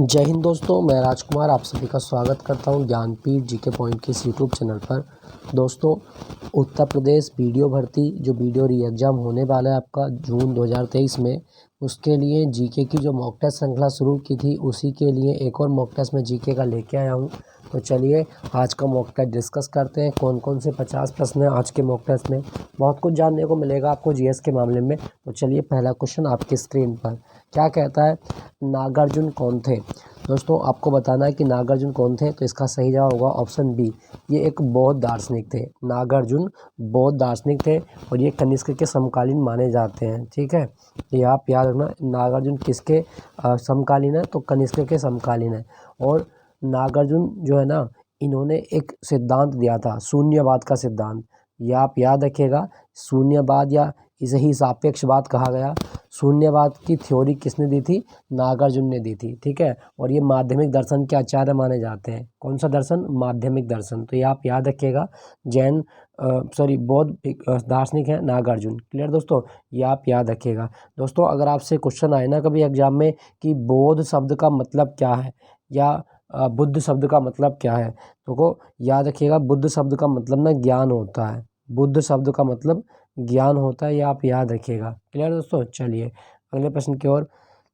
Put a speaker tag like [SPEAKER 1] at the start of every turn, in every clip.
[SPEAKER 1] जय हिंद दोस्तों, मैं राजकुमार आप सभी का स्वागत करता हूं ज्ञानपीठ जीके पॉइंट के इस यूट्यूब चैनल पर। दोस्तों, उत्तर प्रदेश वीडियो भर्ती जो वीडियो री एग्ज़ाम होने वाला है आपका जून 2023 में, उसके लिए जीके की जो मॉक टेस्ट श्रृंखला शुरू की थी उसी के लिए एक और मॉक टेस्ट मैं जीके का लेके आया हूं। तो चलिए आज का मॉक टेस्ट डिस्कस करते हैं। कौन कौन से 50 प्रश्न हैं आज के मॉक टेस्ट में। बहुत कुछ जानने को मिलेगा आपको जीएस के मामले में। तो चलिए पहला क्वेश्चन आपकी स्क्रीन पर क्या कहता है, नागार्जुन कौन थे। दोस्तों आपको बताना है कि नागार्जुन कौन थे, तो इसका सही जवाब होगा ऑप्शन बी। ये एक बौद्ध दार्शनिक थे। नागार्जुन बौद्ध दार्शनिक थे और ये कनिष्क के समकालीन माने जाते हैं। ठीक है, ये आप याद रखना। नागार्जुन किसके समकालीन है, तो कनिष्क के समकालीन है। और नागार्जुन जो है ना, इन्होंने एक सिद्धांत दिया था, शून्यवाद का सिद्धांत। ये आप याद रखिएगा। शून्यवाद या इसे ही सापेक्षवाद कहा गया। शून्यवाद की थ्योरी किसने दी थी, नागार्जुन ने दी थी। ठीक है, और ये माध्यमिक दर्शन के आचार्य माने जाते हैं। कौन सा दर्शन, माध्यमिक दर्शन। तो ये आप याद रखिएगा। बौद्ध दार्शनिक है नागार्जुन। क्लियर दोस्तों, ये आप याद रखिएगा। दोस्तों अगर आपसे क्वेश्चन आए ना कभी एग्जाम में कि बौद्ध शब्द का मतलब क्या है या बुद्ध शब्द का मतलब क्या है, तो याद रखिएगा बुद्ध शब्द का मतलब ना ज्ञान होता है। बुद्ध शब्द का मतलब ज्ञान होता है, ये आप याद रखिएगा। क्लियर दोस्तों, चलिए अगले प्रश्न की ओर।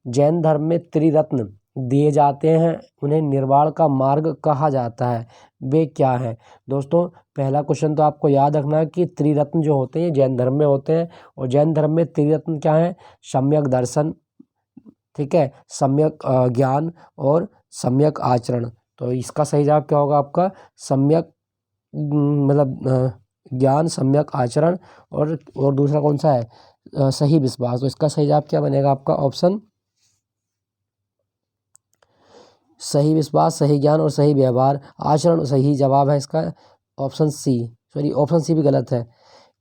[SPEAKER 1] जैन धर्म में त्रिरत्न दिए जाते हैं, उन्हें निर्वाण का मार्ग कहा जाता है, वे क्या है। दोस्तों पहला क्वेश्चन तो आपको याद रखना है कि त्रिरत्न जो होते हैं जैन धर्म में होते हैं। और जैन धर्म में त्रिरत्न क्या है, सम्यक दर्शन, ठीक है, सम्यक ज्ञान और सम्यक आचरण। तो इसका सही जवाब क्या होगा आपका, सम्यक ज्ञान, सम्यक आचरण और दूसरा कौन सा है, सही विश्वास। तो इसका सही जवाब क्या बनेगा आपका, ऑप्शन सही विश्वास, सही ज्ञान और सही व्यवहार आचरण सही जवाब है इसका, option C. Sorry, option C भी गलत है।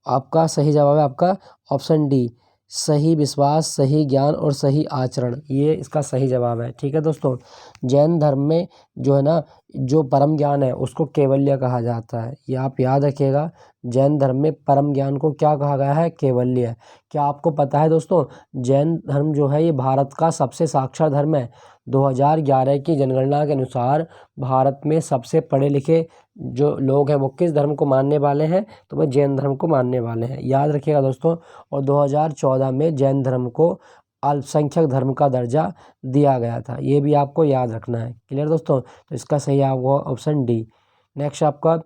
[SPEAKER 1] आपका सही जवाब है आपका ऑप्शन डी, सही विश्वास, सही ज्ञान और सही आचरण, ये इसका सही जवाब है। ठीक है दोस्तों, जैन धर्म में जो है ना, जो परम ज्ञान है उसको कैवल्य कहा जाता है। ये आप याद रखिएगा। जैन धर्म में परम ज्ञान को क्या कहा गया है, कैवल्य। क्या आपको पता है दोस्तों, जैन धर्म जो है ये भारत का सबसे साक्षर धर्म है। 2011 की जनगणना के अनुसार भारत में सबसे पढ़े लिखे जो लोग हैं वो किस धर्म को मानने वाले हैं, तो वह जैन धर्म को मानने वाले हैं। याद रखिएगा दोस्तों। और 2014 में जैन धर्म को अल्पसंख्यक धर्म का दर्जा दिया गया था, ये भी आपको याद रखना है। क्लियर दोस्तों, तो इसका सही होगा ऑप्शन डी। नेक्स्ट आपका,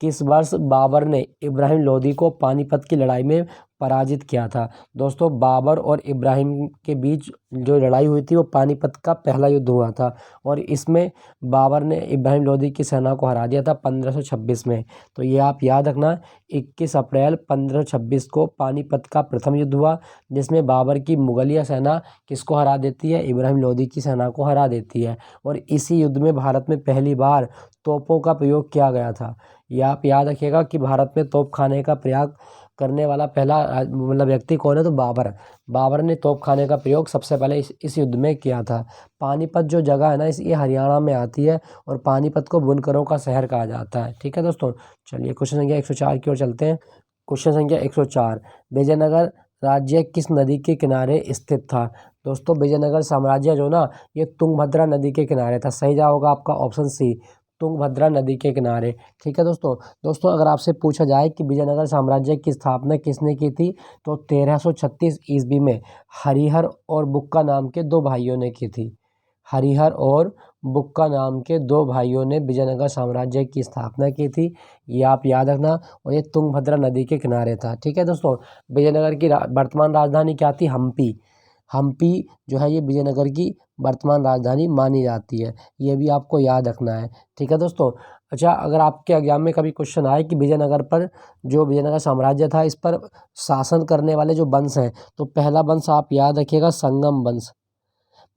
[SPEAKER 1] किस वर्ष बाबर ने इब्राहिम लोदी को पानीपत की लड़ाई में पराजित किया था। दोस्तों बाबर और इब्राहिम के बीच जो लड़ाई हुई थी वो पानीपत का पहला युद्ध हुआ था। और इसमें बाबर ने इब्राहिम लोदी की सेना को हरा दिया था 1526 में। तो ये आप याद रखना, 21 अप्रैल 1526 को पानीपत का प्रथम युद्ध हुआ, जिसमें बाबर की मुगलिया सेना किसको हरा देती है, इब्राहिम लोदी की सेना को हरा देती है। और इसी युद्ध में भारत में पहली बार तोपों का प्रयोग किया गया था। ये आप याद रखिएगा कि भारत में तोप खाने का प्रयोग करने वाला पहला व्यक्ति कौन है, तो बाबर। बाबर ने तोप खाने का प्रयोग सबसे पहले इस युद्ध में किया था। पानीपत जो जगह है ना, ये हरियाणा में आती है और पानीपत को बुनकरों का शहर कहा जाता है। ठीक है दोस्तों, चलिए क्वेश्चन संख्या 104 की ओर चलते हैं। क्वेश्चन संख्या 104, विजयनगर राज्य किस नदी के किनारे स्थित था। दोस्तों विजयनगर साम्राज्य जो ना, ये तुंगभद्रा नदी के किनारे था। सही जवाब होगा आपका ऑप्शन सी, तुंगभद्रा नदी के किनारे। ठीक है दोस्तों अगर आपसे पूछा जाए कि विजयनगर साम्राज्य की स्थापना किसने की थी, तो 1336 ईस्वी में हरिहर और बुक्का नाम के दो भाइयों ने की थी। हरिहर और बुक्का नाम के दो भाइयों ने विजयनगर साम्राज्य की स्थापना की थी, ये आप याद रखना। और ये तुंगभद्रा नदी के किनारे था। ठीक है दोस्तों, विजयनगर की वर्तमान राजधानी क्या थी, हम्पी। हम्पी जो है ये विजयनगर की वर्तमान राजधानी मानी जाती है, ये भी आपको याद रखना है। ठीक है दोस्तों। अच्छा, अगर आपके एग्जाम में कभी क्वेश्चन आए कि विजयनगर पर जो विजयनगर साम्राज्य था इस पर शासन करने वाले जो वंश हैं, तो पहला वंश आप याद रखिएगा, संगम वंश।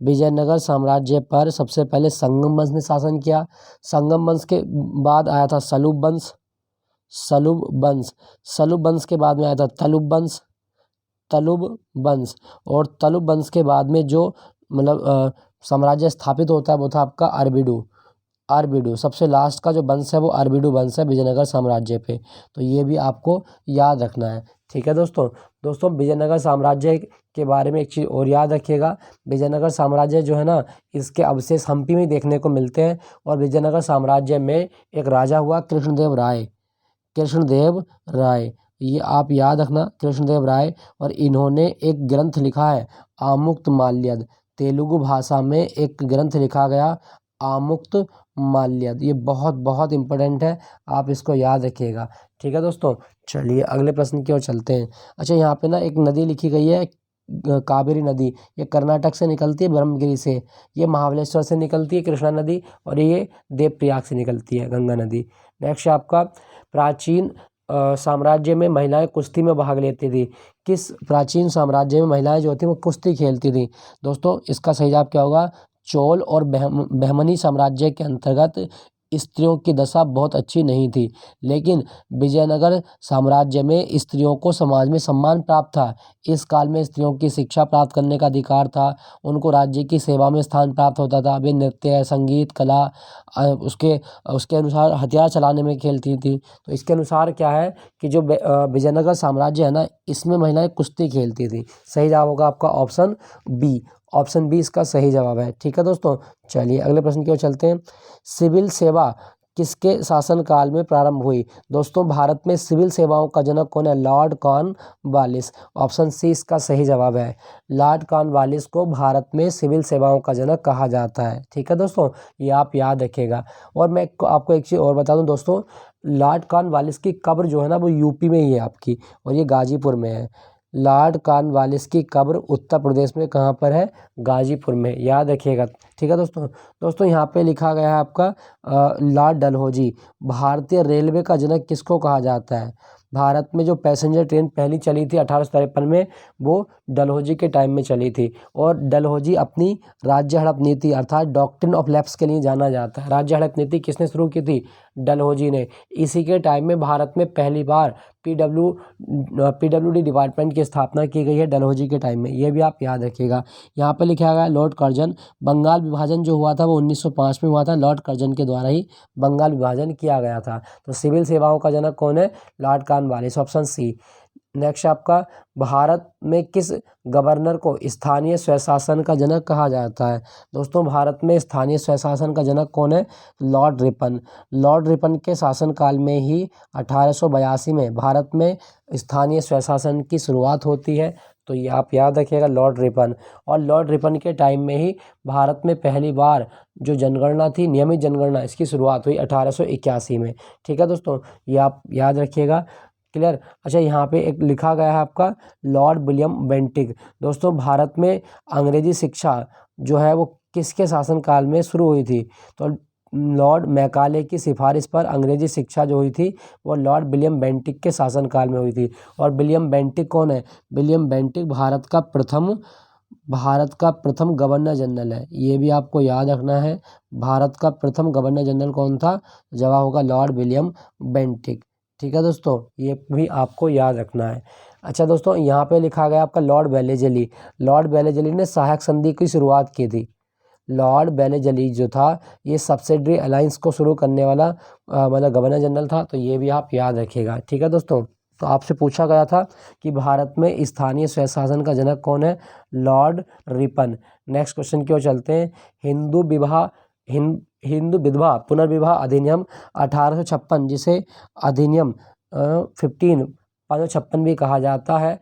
[SPEAKER 1] विजयनगर साम्राज्य पर सबसे पहले संगम वंश ने शासन किया। संगम वंश के बाद आया था सलूब वंश। सलूब वंश, सलूब वंश के बाद में आया था तलुब वंश। तलुब वंश, और तलुब वंश के बाद में जो साम्राज्य स्थापित होता है वो था आपका अरबिडू। अरबिडू सबसे लास्ट का जो वंश है वो अरबिडू वंश है विजयनगर साम्राज्य पे। तो ये भी आपको याद रखना है। ठीक है दोस्तों, दोस्तों विजयनगर साम्राज्य के बारे में एक चीज़ और याद रखिएगा, विजयनगर साम्राज्य जो है ना, इसके अवशेष हम्पी में देखने को मिलते हैं। और विजयनगर साम्राज्य में एक राजा हुआ कृष्णदेव राय, कृष्णदेव राय, ये आप याद रखना, कृष्णदेव राय। और इन्होंने एक ग्रंथ लिखा है आमुक्तमाल्यद, तेलुगु भाषा में एक ग्रंथ लिखा गया आमुक्तमाल्यद, ये बहुत बहुत इंपॉर्टेंट है, आप इसको याद रखिएगा। ठीक है दोस्तों, चलिए अगले प्रश्न की ओर चलते हैं। अच्छा, यहाँ पे ना एक नदी लिखी गई है कावेरी नदी, ये कर्नाटक से निकलती है ब्रह्मगिरी से, ये महाबलेश्वर से निकलती है कृष्णा नदी, और ये देवप्रयाग से निकलती है गंगा नदी। नेक्स्ट आपका, प्राचीन साम्राज्य में महिलाएं कुश्ती में भाग लेती थी। किस प्राचीन साम्राज्य में महिलाएं जो थी वो कुश्ती खेलती थी? दोस्तों इसका सही जवाब क्या होगा? चोल और बहमनी साम्राज्य के अंतर्गत स्त्रियों की दशा बहुत अच्छी नहीं थी, लेकिन विजयनगर साम्राज्य में स्त्रियों को समाज में सम्मान प्राप्त था। इस काल में स्त्रियों की शिक्षा प्राप्त करने का अधिकार था, उनको राज्य की सेवा में स्थान प्राप्त होता था, वे नृत्य, संगीत, कला, उसके उसके अनुसार हथियार चलाने में खेलती थी। तो इसके अनुसार क्या है कि जो विजयनगर साम्राज्य है ना, इसमें महिलाएं कुश्ती खेलती थी। सही जवाब होगा आपका ऑप्शन बी, ऑप्शन बी इसका सही जवाब है। ठीक है दोस्तों, चलिए अगले प्रश्न की ओर चलते हैं। सिविल सेवा किसके शासनकाल में प्रारंभ हुई? दोस्तों भारत में सिविल सेवाओं का जनक कौन है? लॉर्ड कॉर्नवालिस, ऑप्शन सी इसका सही जवाब है। लॉर्ड कॉर्नवालिस को भारत में सिविल सेवाओं का जनक कहा जाता है। ठीक है दोस्तों, ये आप याद रखिएगा। और मैं आपको एक चीज़ और बता दूं दोस्तों, लॉर्ड कॉर्नवालिस की कब्र जो है ना, वो यूपी में ही है आपकी, और ये गाजीपुर में है। लॉर्ड कॉर्नवालिस की कब्र उत्तर प्रदेश में कहाँ पर है? गाजीपुर में, याद रखिएगा। ठीक है दोस्तों यहाँ पे लिखा गया है आपका लॉर्ड डलहौजी। भारतीय रेलवे का जनक किसको कहा जाता है? भारत में जो पैसेंजर ट्रेन पहली चली थी 1853 में, वो डलहौजी के टाइम में चली थी। और डलहौजी अपनी राज्य हड़प नीति अर्थात डॉक्ट्रिन ऑफ लैप्स के लिए जाना जाता है। राज्य हड़प नीति किसने शुरू की थी? डलहौजी ने। इसी के टाइम में भारत में पहली बार पीडब्ल्यूडी डिपार्टमेंट की स्थापना की गई है डलहौजी के टाइम में, ये भी आप याद रखिएगा। यहाँ पे लिखा गया है लॉर्ड कर्जन। बंगाल विभाजन जो हुआ था वो 1905 में हुआ था, लॉर्ड कर्जन के द्वारा ही बंगाल विभाजन किया गया था। तो सिविल सेवाओं का जनक कौन है? Lord Cornwallis, option C. Next आपका, भारत में किस गवर्नर को स्थानीय स्वशासन का जनक कहा जाता है? दोस्तों भारत में स्थानीय स्वशासन का जनक कौन है? Lord Ripon. लॉर्ड रिपन के शासनकाल में ही 1882 में भारत में स्थानीय स्वशासन की शुरुआत होती है। तो ये आप याद रखिएगा, लॉर्ड रिपन। और लॉर्ड रिपन के टाइम में ही भारत में पहली बार जो जनगणना थी, नियमित जनगणना, इसकी शुरुआत हुई 1881 में। ठीक है दोस्तों, ये आप याद रखिएगा। क्लियर? अच्छा, यहाँ पे एक लिखा गया है आपका लॉर्ड विलियम बेंटिक। दोस्तों भारत में अंग्रेजी शिक्षा जो है वो किसके शासनकाल में शुरू हुई थी? तो लॉर्ड मैकाले की सिफारिश पर अंग्रेजी शिक्षा जो हुई थी वो लॉर्ड विलियम बेंटिक के शासनकाल में हुई थी। और विलियम बेंटिक कौन है? विलियम बेंटिक भारत का प्रथम गवर्नर जनरल है, ये भी आपको याद रखना है। भारत का प्रथम गवर्नर जनरल कौन था? जवाब होगा लॉर्ड विलियम बेंटिक। ठीक है दोस्तों, ये भी आपको याद रखना है। अच्छा दोस्तों, यहाँ पे लिखा गया आपका लॉर्ड वेलेजली। लॉर्ड वेलेजली ने सहायक संधि की शुरुआत की थी। लॉर्ड वेलेजली जो था ये सब्सिडरी अलायंस को शुरू करने वाला मतलब गवर्नर जनरल था। तो ये भी आप याद रखिएगा। ठीक है दोस्तों, तो आपसे पूछा गया था कि भारत में स्थानीय स्वशासन का जनक कौन है? Lord Ripon. नेक्स्ट क्वेश्चन की ओर चलते हैं। हिंदू विधवा पुनर्विवाह अधिनियम 1856, जिसे अधिनियम 1556 भी कहा जाता है,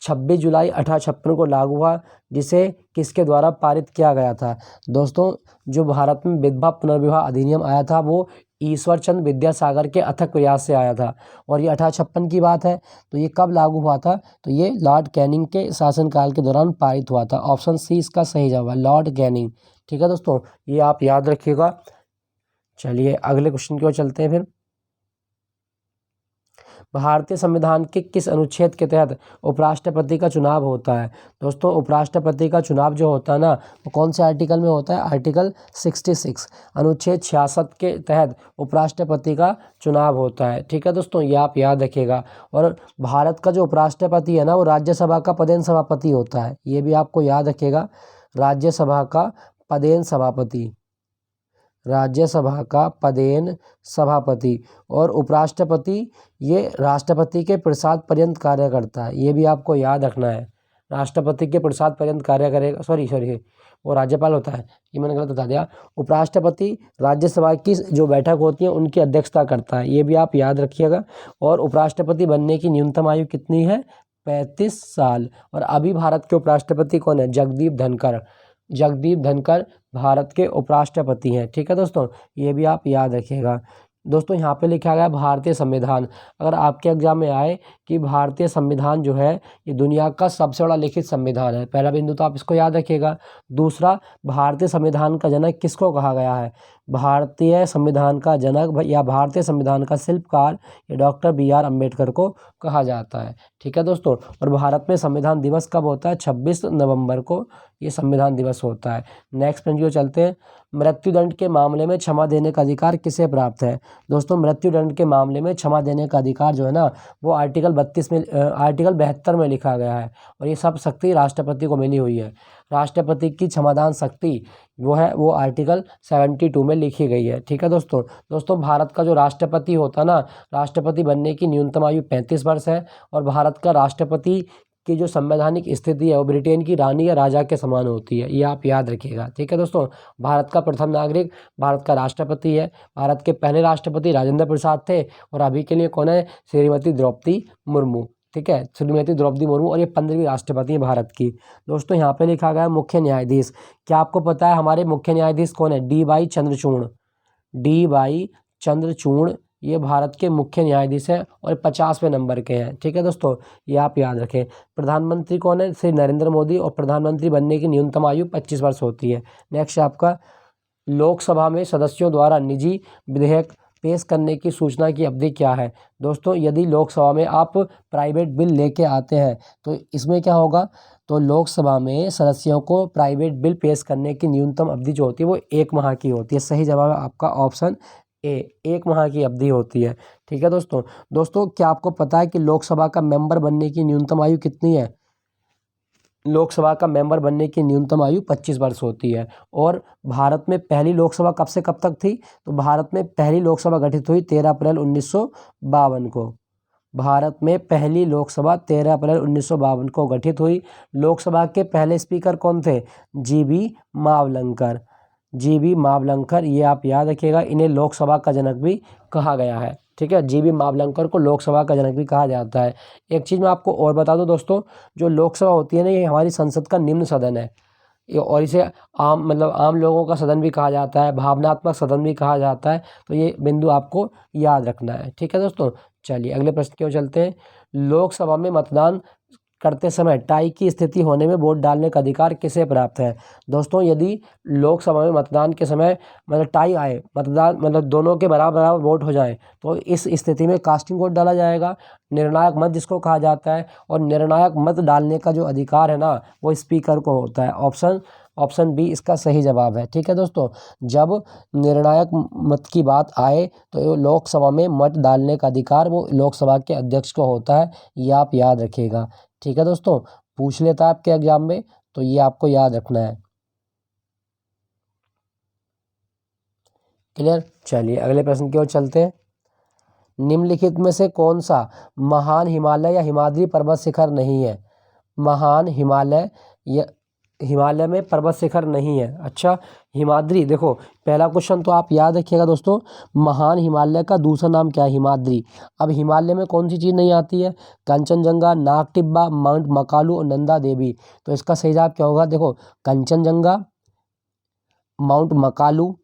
[SPEAKER 1] 26 जुलाई 1856 को लागू हुआ, जिसे किसके द्वारा पारित किया गया था? दोस्तों जो भारत में विधवा पुनर्विवाह अधिनियम आया था वो ईश्वर चंद्र विद्यासागर के अथक प्रयास से आया था। और ये 1856 की बात है। तो ये कब लागू हुआ था? तो ये लॉर्ड कैनिंग के शासनकाल के दौरान पारित हुआ था। ऑप्शन सी इसका सही जवाब है, लॉर्ड कैनिंग। ठीक है दोस्तों, ये आप याद रखिएगा। चलिए अगले क्वेश्चन की ओर चलते हैं फिर। भारतीय संविधान के किस अनुच्छेद के तहत उपराष्ट्रपति का चुनाव होता है? दोस्तों उपराष्ट्रपति का चुनाव जो होता है ना, वो कौन से आर्टिकल में होता है? आर्टिकल 66, अनुच्छेद 66 के तहत उपराष्ट्रपति का चुनाव होता है। ठीक है दोस्तों, ये आप याद रखिएगा। और भारत का जो उपराष्ट्रपति है ना, वो राज्यसभा का पदेन सभापति होता है, ये भी आपको याद रखिएगा। राज्यसभा का पदेन सभापति, राज्यसभा का पदेन सभापति। और उपराष्ट्रपति ये राष्ट्रपति के प्रसाद पर्यंत कार्य करता है, ये भी आपको याद रखना है। राष्ट्रपति के प्रसाद पर्यंत कार्य करेगा, सॉरी वो राज्यपाल होता है, ये मैंने गलत बता दिया। उपराष्ट्रपति राज्यसभा की जो बैठक होती है उनकी अध्यक्षता करता है, ये भी आप याद रखिएगा। और उपराष्ट्रपति बनने की न्यूनतम आयु कितनी है? 35 साल। और अभी भारत के उपराष्ट्रपति कौन है? जगदीप धनखड़। जगदीप धनखड़ भारत के उपराष्ट्रपति हैं। ठीक है दोस्तों, ये भी आप याद रखिएगा। दोस्तों यहाँ पे लिखा गया भारतीय संविधान। अगर आपके एग्जाम में आए कि भारतीय संविधान जो है ये दुनिया का सबसे बड़ा लिखित संविधान है, पहला बिंदु तो आप इसको याद रखिएगा। दूसरा, भारतीय संविधान का जनक किसको कहा गया है? भारतीय संविधान का जनक या भारतीय संविधान का शिल्पकार ये डॉक्टर BR अम्बेडकर को कहा जाता है। ठीक है दोस्तों, और भारत में संविधान दिवस कब होता है? 26 नवंबर को ये संविधान दिवस होता है। नेक्स्ट पॉइंट जो चलते हैं, मृत्युदंड के मामले में क्षमा देने का अधिकार किसे प्राप्त है? दोस्तों मृत्युदंड के मामले में क्षमा देने का अधिकार जो है ना वो आर्टिकल 72 में लिखा गया है, और ये सब शक्ति राष्ट्रपति को मिली हुई है। राष्ट्रपति की क्षमादान शक्ति वो आर्टिकल 72 में लिखी गई है। ठीक है दोस्तों भारत का जो राष्ट्रपति होता ना, राष्ट्रपति बनने की न्यूनतम आयु 35 वर्ष है। और भारत का राष्ट्रपति की जो संवैधानिक स्थिति है वो ब्रिटेन की रानी या राजा के समान होती है, ये आप याद रखिएगा। ठीक है दोस्तों, भारत का प्रथम नागरिक भारत का राष्ट्रपति है। भारत के पहले राष्ट्रपति राजेंद्र प्रसाद थे, और अभी के लिए कौन है? श्रीमती द्रौपदी मुर्मू। ठीक है, श्रीमती द्रौपदी मुर्मू, और ये 15वीं राष्ट्रपति है भारत की। दोस्तों यहाँ पे लिखा गया है मुख्य न्यायाधीश। क्या आपको पता है हमारे मुख्य न्यायाधीश कौन है? DY चंद्रचूड़। DY चंद्रचूड़ ये भारत के मुख्य न्यायाधीश हैं और 50वें नंबर के हैं। ठीक है दोस्तों, ये आप याद रखें। प्रधानमंत्री कौन है? श्री नरेंद्र मोदी, और प्रधानमंत्री बनने की न्यूनतम आयु 25 वर्ष होती है। नेक्स्ट आपका, लोकसभा में सदस्यों द्वारा निजी विधेयक पेश करने की सूचना की अवधि क्या है? दोस्तों यदि लोकसभा में आप प्राइवेट बिल लेके आते हैं तो इसमें क्या होगा? तो लोकसभा में सदस्यों को प्राइवेट बिल पेश करने की न्यूनतम अवधि जो होती है वो 1 माह की होती है। सही जवाब है आपका ऑप्शन ए, 1 माह की अवधि होती है। ठीक है दोस्तों क्या आपको पता है कि लोकसभा का मेंबर बनने की न्यूनतम आयु कितनी है? लोकसभा का मेंबर बनने की न्यूनतम आयु 25 वर्ष होती है। और भारत में पहली लोकसभा कब से कब तक थी? तो भारत में पहली लोकसभा गठित हुई 13 अप्रैल 1952 को। भारत में पहली लोकसभा 13 अप्रैल 1952 को गठित हुई। लोकसभा के पहले स्पीकर कौन थे? GB मावलंकर। GB मावलंकर, ये आप याद रखिएगा। इन्हें लोकसभा का जनक भी कहा गया है। ठीक है, GB मावलंकर को लोकसभा का जनक भी कहा जाता है। एक चीज़ मैं आपको और बता दूं दोस्तों, जो लोकसभा होती है ना ये हमारी संसद का निम्न सदन है, और इसे आम लोगों का सदन भी कहा जाता है, भावनात्मक सदन भी कहा जाता है। तो ये बिंदु आपको याद रखना है। ठीक है दोस्तों, चलिए अगले प्रश्न की ओर चलते हैं। लोकसभा में मतदान करते समय टाई की स्थिति होने में वोट डालने का अधिकार किसे प्राप्त है? दोस्तों यदि लोकसभा में मतदान के समय टाई आए, मतदान दोनों के बराबर वोट हो जाए, तो इस स्थिति में कास्टिंग वोट डाला जाएगा, निर्णायक मत जिसको कहा जाता है। और निर्णायक मत डालने का जो अधिकार है ना वो स्पीकर को होता है। ऑप्शन बी इसका सही जवाब है। ठीक है दोस्तों, जब निर्णायक मत की बात आए तो लोकसभा में मत डालने का अधिकार वो लोकसभा के अध्यक्ष को होता है, ये आप याद रखिएगा। ठीक है दोस्तों, पूछ लेता है आपके एग्जाम में, तो ये आपको याद रखना है। क्लियर? चलिए अगले प्रश्न की ओर चलते हैं। निम्नलिखित में से कौन सा महान हिमालय या हिमाद्री पर्वत शिखर नहीं है? महान हिमालय या हिमालय में पर्वत शिखर नहीं है। अच्छा, हिमाद्री, देखो पहला क्वेश्चन तो आप याद रखिएगा दोस्तों, महान हिमालय का दूसरा नाम क्या है? हिमाद्री। अब हिमालय में कौन सी चीज़ नहीं आती है? कंचनजंगा, नागटिब्बा, माउंट मकालू और नंदा देवी। तो इसका सही जवाब क्या होगा? देखो, कंचनजंगा, माउंट मकालू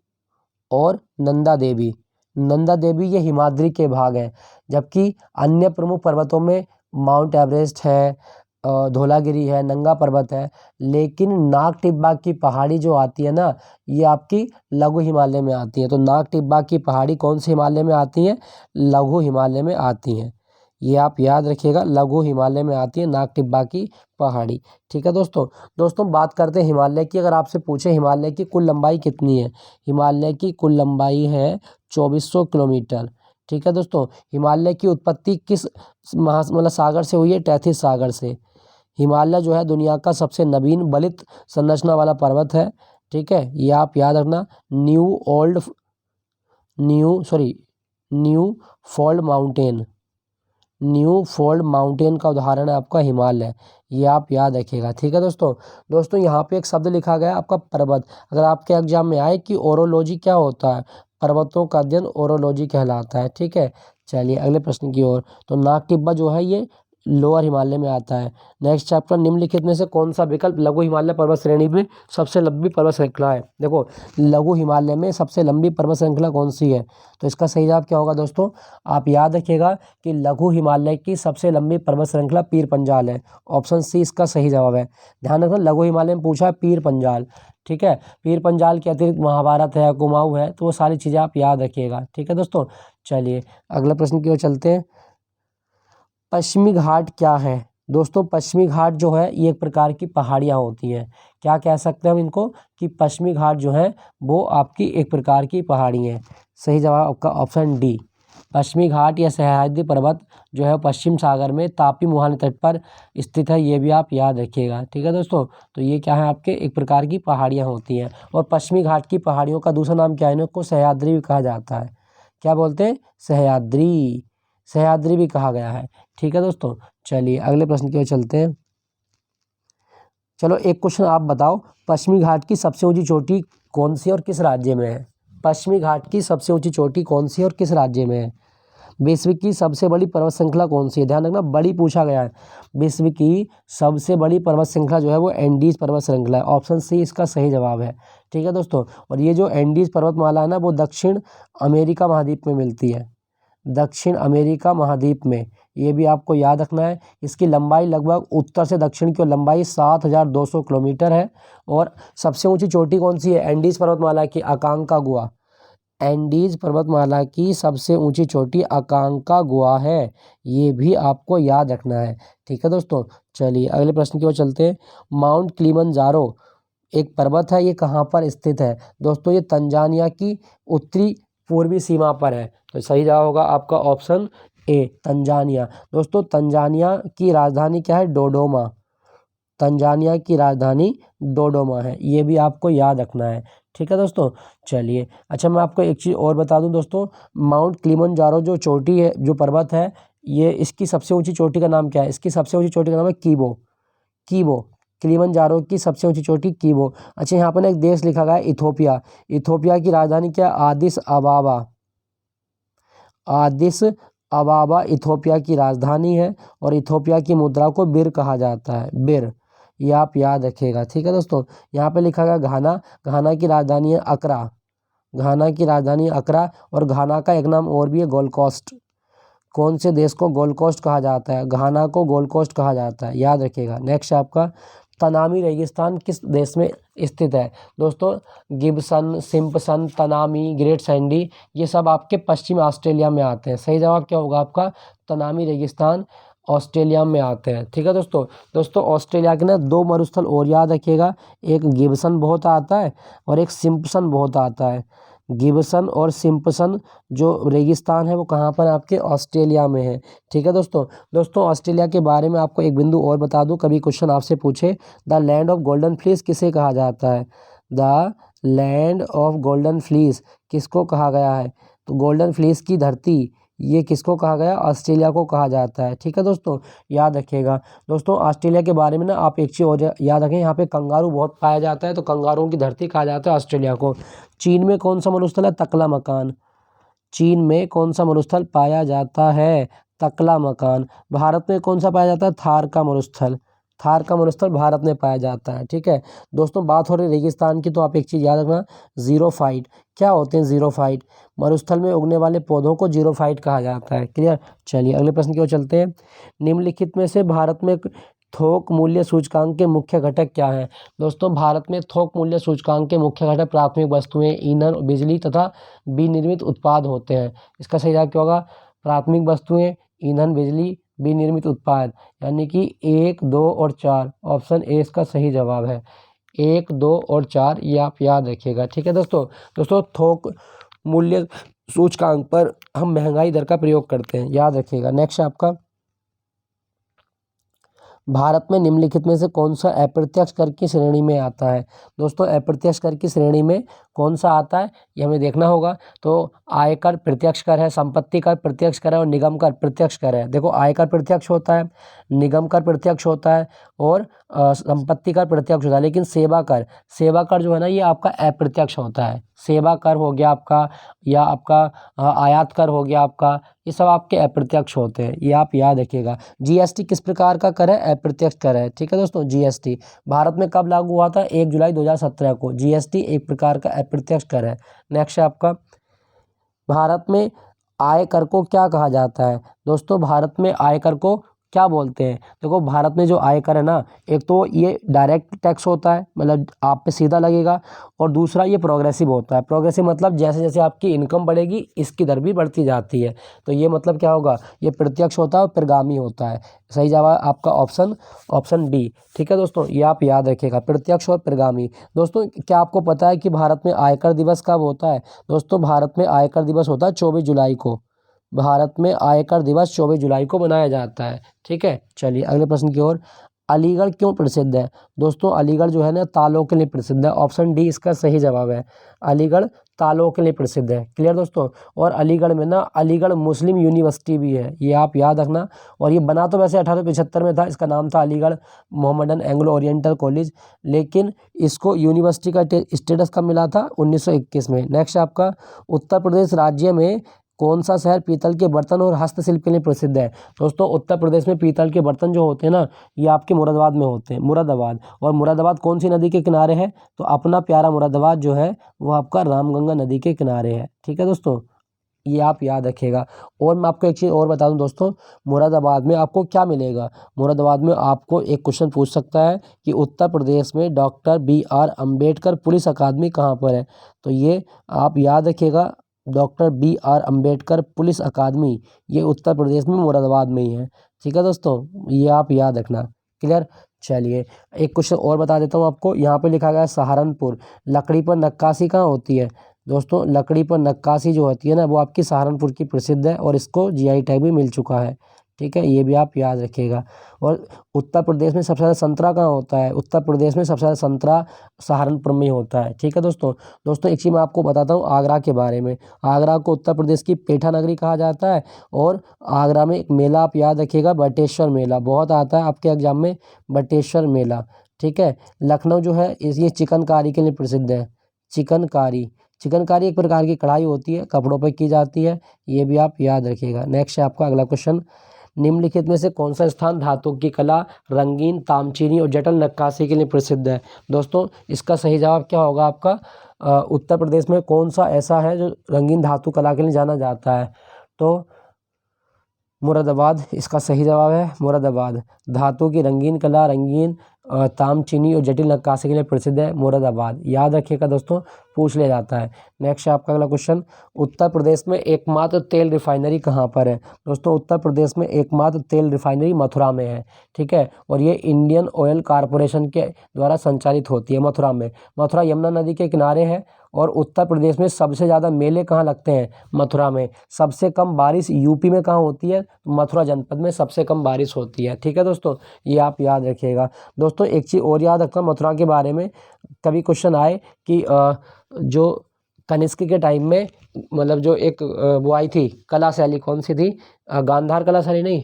[SPEAKER 1] और नंदा देवी। नंदा देवी ये हिमाद्री के भाग हैं, जबकि अन्य प्रमुख पर्वतों में माउंट एवरेस्ट है, धौलागिरी है, नंगा पर्वत है। लेकिन नाग टिब्बा की पहाड़ी जो आती है ना ये आपकी लघु हिमालय में आती है। तो नाग टिब्बा की पहाड़ी कौन से हिमालय में आती है? लघु हिमालय में आती हैं। ये आप याद रखिएगा, लघु हिमालय में आती है नाग टिब्बा की पहाड़ी। ठीक है दोस्तों बात करते हैं हिमालय की। अगर आपसे पूछे हिमालय की कुल लंबाई कितनी है? हिमालय की कुल लंबाई है 2400 किलोमीटर। ठीक है दोस्तों, हिमालय की उत्पत्ति किस सागर से हुई है? टैथिस सागर से। हिमालय जो है दुनिया का सबसे नवीन बलित संरचना वाला पर्वत है। ठीक है, ये आप याद रखना। New fold mountain, new fold mountain का उदाहरण है आपका हिमालय, ये आप याद रखिएगा। ठीक है दोस्तों। दोस्तों यहाँ पे एक शब्द लिखा गया है आपका पर्वत। अगर आपके एग्जाम में आए कि ओरोलॉजी क्या होता है, पर्वतों का अध्ययन ओरोलॉजी कहलाता है। ठीक है, चलिए अगले प्रश्न की ओर। तो नाग टिब्बा जो है ये लोअर हिमालय में आता है। नेक्स्ट चैप्टर, निम्नलिखित में से कौन सा विकल्प लघु हिमालय पर्वत श्रेणी में सबसे लंबी पर्वत श्रृंखला है। देखो, लघु हिमालय में सबसे लंबी पर्वत श्रृंखला कौन सी है, तो इसका सही जवाब क्या होगा दोस्तों, आप याद रखिएगा कि लघु हिमालय की सबसे लंबी पर्वत श्रृंखला पीर पंजाल है। ऑप्शन सी इसका सही जवाब है। ध्यान रखना, लघु हिमालय में पूछा है पीर पंजाल। ठीक है, पीर पंजाल के अतिरिक्त महाभारत है, कुमाऊं है, तो वो सारी चीज़ें आप याद रखिएगा। ठीक है दोस्तों, चलिए अगले प्रश्न की ओर चलते हैं। पश्चिमी घाट क्या है दोस्तों। पश्चिमी घाट जो है ये एक प्रकार की पहाड़ियाँ होती हैं। क्या कह सकते हैं हम इनको, कि पश्चिमी घाट जो है वो आपकी एक प्रकार की पहाड़ी है। सही जवाब आपका ऑप्शन डी। पश्चिमी घाट या सह्याद्री पर्वत जो है पश्चिम सागर में तापी मुहाने तट पर स्थित है, ये भी आप याद रखिएगा। ठीक है दोस्तों, तो ये क्या है आपके एक प्रकार की पहाड़ियाँ होती हैं। और पश्चिमी घाट की पहाड़ियों का दूसरा नाम क्या है, इनको सह्याद्री भी कहा जाता है। क्या बोलते हैं, सह्याद्री, सह्याद्री भी कहा गया है। ठीक है दोस्तों, चलिए अगले प्रश्न की ओर चलते हैं। चलो एक क्वेश्चन आप बताओ, पश्चिमी घाट की सबसे ऊंची चोटी कौन सी और किस राज्य में है। पश्चिमी घाट की सबसे ऊंची चोटी कौन सी और किस राज्य में है। विश्व की सबसे बड़ी पर्वत श्रृंखला कौन सी है, ध्यान रखना बड़ी पूछा गया है। विश्व की सबसे बड़ी पर्वत श्रृंखला जो है वो एंडीज पर्वत श्रृंखला है। ऑप्शन सी इसका सही जवाब है। ठीक है दोस्तों, और ये जो एंडीज पर्वतमाला है ना, वो दक्षिण अमेरिका महाद्वीप में मिलती है। दक्षिण अमेरिका महाद्वीप में, ये भी आपको याद रखना है। इसकी लंबाई लगभग उत्तर से दक्षिण की लंबाई 7200 किलोमीटर है। और सबसे ऊंची चोटी कौन सी है, एंडीज पर्वतमाला की अकांकागुआ। एंडीज पर्वतमाला की सबसे ऊंची चोटी अकांकागुआ है, ये भी आपको याद रखना है। ठीक है दोस्तों, चलिए अगले प्रश्न की ओर चलते हैं। माउंट किलिमंजारो एक पर्वत है, ये कहाँ पर स्थित है दोस्तों, ये तंजानिया की उत्तरी पूर्वी सीमा पर है। तो सही जवाब होगा आपका ऑप्शन ए, तंजानिया। दोस्तों तंजानिया की राजधानी क्या है, डोडोमा। तंजानिया की राजधानी डोडोमा है, ये भी आपको याद रखना है। ठीक है दोस्तों, चलिए अच्छा मैं आपको एक चीज़ और बता दूं दोस्तों, माउंट किलिमंजारो जो चोटी है, जो पर्वत है, ये इसकी सबसे ऊंची चोटी का नाम क्या है, इसकी सबसे ऊंची चोटी का नाम है कीबो। कीबो, किलिमंजारो की सबसे ऊंची चोटी कीबो। अच्छा यहाँ पर ना एक देश लिखा गया है इथोपिया। इथोपिया की राजधानी क्या है, आदिस अबाबा। आदिस अबाबा इथोपिया की राजधानी है। और इथोपिया की मुद्रा को बिर कहा जाता है, बिर, ये आप याद रखिएगा। ठीक है दोस्तों, यहाँ पे लिखा गया घाना। घाना की राजधानी है अकरा। घाना की राजधानी अकरा। और घाना का एक नाम और भी है, गोल्ड कोस्ट। कौन से देश को गोल्ड कोस्ट कहा जाता है, घाना को गोल्ड कोस्ट कहा जाता है, याद रखिएगा। नेक्स्ट आपका, तनामी रेगिस्तान किस देश में स्थित है दोस्तों। Gibson, Simpson, Tanami, great Sandy, ये सब आपके पश्चिम ऑस्ट्रेलिया में आते हैं। सही जवाब क्या होगा आपका, तनामी रेगिस्तान ऑस्ट्रेलिया में आते हैं। ठीक है दोस्तों। दोस्तों ऑस्ट्रेलिया के ना दो मरुस्थल और याद रखिएगा, एक गिब्सन बहुत आता है और एक सिम्पसन बहुत आता है। गिब्सन और सिम्पसन जो रेगिस्तान है वो कहाँ पर आपके, ऑस्ट्रेलिया में है। ठीक है दोस्तों। दोस्तों ऑस्ट्रेलिया के बारे में आपको एक बिंदु और बता दूं, कभी क्वेश्चन आपसे पूछे, the land of golden fleece किसे कहा जाता है। The land of golden fleece किसको कहा गया है, तो गोल्डन फ्लीस की धरती, ये किसको कहा गया, ऑस्ट्रेलिया को कहा जाता है। ठीक है दोस्तों, याद रखिएगा। दोस्तों ऑस्ट्रेलिया के बारे में ना आप एक चीज़ और याद रखें, यहाँ पे कंगारू बहुत पाया जाता है, तो कंगारुओं की धरती कहा जाता है ऑस्ट्रेलिया को। चीन में कौन सा मरुस्थल है, तकला मकान। चीन में कौन सा मरुस्थल पाया जाता है, तकला मकान। भारत में कौन सा पाया जाता है, थार का मरुस्थल। थार का मरुस्थल भारत में पाया जाता है। ठीक है दोस्तों, बात हो रही रेगिस्तान की, तो आप एक चीज़ याद रखना, जीरोफाइट। क्या होते हैं जीरोफाइट, मरुस्थल में उगने वाले पौधों को जीरोफाइट कहा जाता है। क्लियर, चलिए अगले प्रश्न की ओर चलते हैं। निम्नलिखित में से भारत में थोक मूल्य सूचकांक के मुख्य घटक क्या हैं दोस्तों। भारत में थोक मूल्य सूचकांक के मुख्य घटक प्राथमिक वस्तुएं, ईंधन, बिजली तथा विनिर्मित उत्पाद होते हैं। इसका सही जवाब क्या होगा, प्राथमिक वस्तुएं, ईंधन, बिजली, विनिर्मित उत्पाद, यानी कि 1, 2 और 4। ऑप्शन ए इसका सही जवाब है, 1, 2 और 4, ये आप याद रखिएगा। ठीक है दोस्तों। दोस्तों थोक मूल्य सूचकांक पर हम महंगाई दर का प्रयोग करते हैं, याद रखिएगा। नेक्स्ट आपका, भारत में निम्नलिखित में से कौन सा अप्रत्यक्ष कर की श्रेणी में आता है? दोस्तों अप्रत्यक्ष कर की श्रेणी में कौन सा आता है ये हमें देखना होगा। तो आयकर प्रत्यक्ष कर है, संपत्ति कर प्रत्यक्ष कर है और निगम कर प्रत्यक्ष कर है। देखो आयकर प्रत्यक्ष होता है, निगम कर प्रत्यक्ष होता है और संपत्ति कर प्रत्यक्ष होता है, लेकिन सेवा कर जो है ना ये आपका अप्रत्यक्ष होता है। सेवा कर हो गया आपका, या आपका आयात कर हो गया आपका, ये सब आपके अप्रत्यक्ष होते हैं, ये आप याद रखिएगा। जीएसटी किस प्रकार का कर है? अप्रत्यक्ष कर है। ठीक है दोस्तों, जीएसटी भारत में कब लागू हुआ था? 1 जुलाई 2017 को। जीएसटी एक प्रकार का अप्रत्यक्ष कर है। नेक्स्ट है आपका, भारत में आय कर को क्या कहा जाता है? दोस्तों भारत में आय कर को क्या बोलते हैं? देखो भारत में जो आयकर है ना, एक तो ये डायरेक्ट टैक्स होता है, मतलब आप पे सीधा लगेगा, और दूसरा ये प्रोग्रेसिव होता है। प्रोग्रेसिव मतलब जैसे जैसे आपकी इनकम बढ़ेगी इसकी दर भी बढ़ती जाती है। तो ये मतलब क्या होगा? ये प्रत्यक्ष होता है और प्रगामी होता है। सही जवाब आपका ऑप्शन डी। ठीक है दोस्तों, ये आप याद रखिएगा, प्रत्यक्ष और प्रगामी। दोस्तों क्या आपको पता है कि भारत में आयकर दिवस कब होता है? दोस्तों भारत में आयकर दिवस होता है 24 जुलाई को। भारत में आयकर दिवस 24 जुलाई को मनाया जाता है। ठीक है, चलिए अगले प्रश्न की ओर। अलीगढ़ क्यों प्रसिद्ध है? दोस्तों अलीगढ़ जो है ना तालों के लिए प्रसिद्ध है। ऑप्शन डी इसका सही जवाब है। अलीगढ़ तालों के लिए प्रसिद्ध है। क्लियर दोस्तों। और अलीगढ़ में ना अलीगढ़ मुस्लिम यूनिवर्सिटी भी है, ये आप याद रखना। और ये बना तो वैसे 1875 में था, इसका नाम था Aligarh Mohammedan Anglo oriental college, लेकिन इसको यूनिवर्सिटी का स्टेटस कब मिला था? 1921 में। नेक्स्ट आपका, उत्तर प्रदेश राज्य में कौन सा शहर पीतल के बर्तन और हस्तशिल्प के लिए प्रसिद्ध है? दोस्तों उत्तर प्रदेश में पीतल के बर्तन जो होते हैं ना, ये आपके मुरादाबाद में होते हैं। मुरादाबाद, और मुरादाबाद कौन सी नदी के किनारे है? तो अपना प्यारा मुरादाबाद जो है वो आपका रामगंगा नदी के किनारे है। ठीक है दोस्तों, ये आप याद रखिएगा। और मैं आपको एक चीज़ और बता दूं दोस्तों, मुरादाबाद में आपको क्या मिलेगा? मुरादाबाद में आपको एक क्वेश्चन पूछ सकता है कि उत्तर प्रदेश में डॉक्टर BR अम्बेडकर पुलिस अकादमी कहाँ पर है? तो ये आप याद रखिएगा, डॉक्टर BR अम्बेडकर पुलिस अकादमी ये उत्तर प्रदेश में मुरादाबाद में ही है। ठीक है दोस्तों, ये आप याद रखना। क्लियर। चलिए एक क्वेश्चन और बता देता हूँ आपको। यहाँ पे लिखा गया है सहारनपुर, लकड़ी पर नक्काशी कहाँ होती है? दोस्तों लकड़ी पर नक्काशी जो होती है ना वो आपकी सहारनपुर की प्रसिद्ध है, और इसको GI टैग भी मिल चुका है। ठीक है, ये भी आप याद रखिएगा। और उत्तर प्रदेश में सबसे ज़्यादा संतरा कहाँ होता है? उत्तर प्रदेश में सबसे ज़्यादा संतरा सहारनपुर में ही होता है। ठीक है दोस्तों। दोस्तों एक चीज़ मैं आपको बताता हूँ आगरा के बारे में। आगरा को उत्तर प्रदेश की पेठा नगरी कहा जाता है। और आगरा में एक मेला आप याद रखिएगा, बटेश्वर मेला, बहुत आता है आपके एग्जाम में, बटेश्वर मेला। ठीक है। लखनऊ जो है ये चिकनकारी के लिए प्रसिद्ध है। चिकनकारी, चिकनकारी एक प्रकार की कढ़ाई होती है, कपड़ों पर की जाती है, ये भी आप याद रखिएगा। नेक्स्ट है आपका अगला क्वेश्चन, निम्नलिखित में से कौन सा स्थान धातु की कला, रंगीन, तामचीनी और जटिल नक्काशी के लिए प्रसिद्ध है? दोस्तों इसका सही जवाब क्या होगा आपका? उत्तर प्रदेश में कौन सा ऐसा है जो रंगीन धातु कला के लिए जाना जाता है? तो मुरादाबाद इसका सही जवाब है। मुरादाबाद धातु की रंगीन कला, रंगीन तामचीनी और जटिल नक्काशी के लिए प्रसिद्ध है मुरादाबाद। याद रखिएगा दोस्तों, पूछ लिया जाता है। नेक्स्ट है आपका अगला क्वेश्चन, उत्तर प्रदेश में एकमात्र तेल रिफाइनरी कहाँ पर है? दोस्तों उत्तर प्रदेश में एकमात्र तेल रिफाइनरी मथुरा में है। ठीक है, और ये इंडियन ऑयल कॉरपोरेशन के द्वारा संचालित होती है मथुरा में। मथुरा यमुना नदी के किनारे है। और उत्तर प्रदेश में सबसे ज़्यादा मेले कहाँ लगते हैं? मथुरा में। सबसे कम बारिश यूपी में कहाँ होती है? मथुरा जनपद में सबसे कम बारिश होती है। ठीक है दोस्तों, ये आप याद रखिएगा। दोस्तों एक चीज़ और याद रखना मथुरा के बारे में, कभी क्वेश्चन आए कि जो कनिष्क के टाइम में, मतलब जो एक वो आई थी कला शैली, कौन सी थी? गांधार कला शैली नहीं,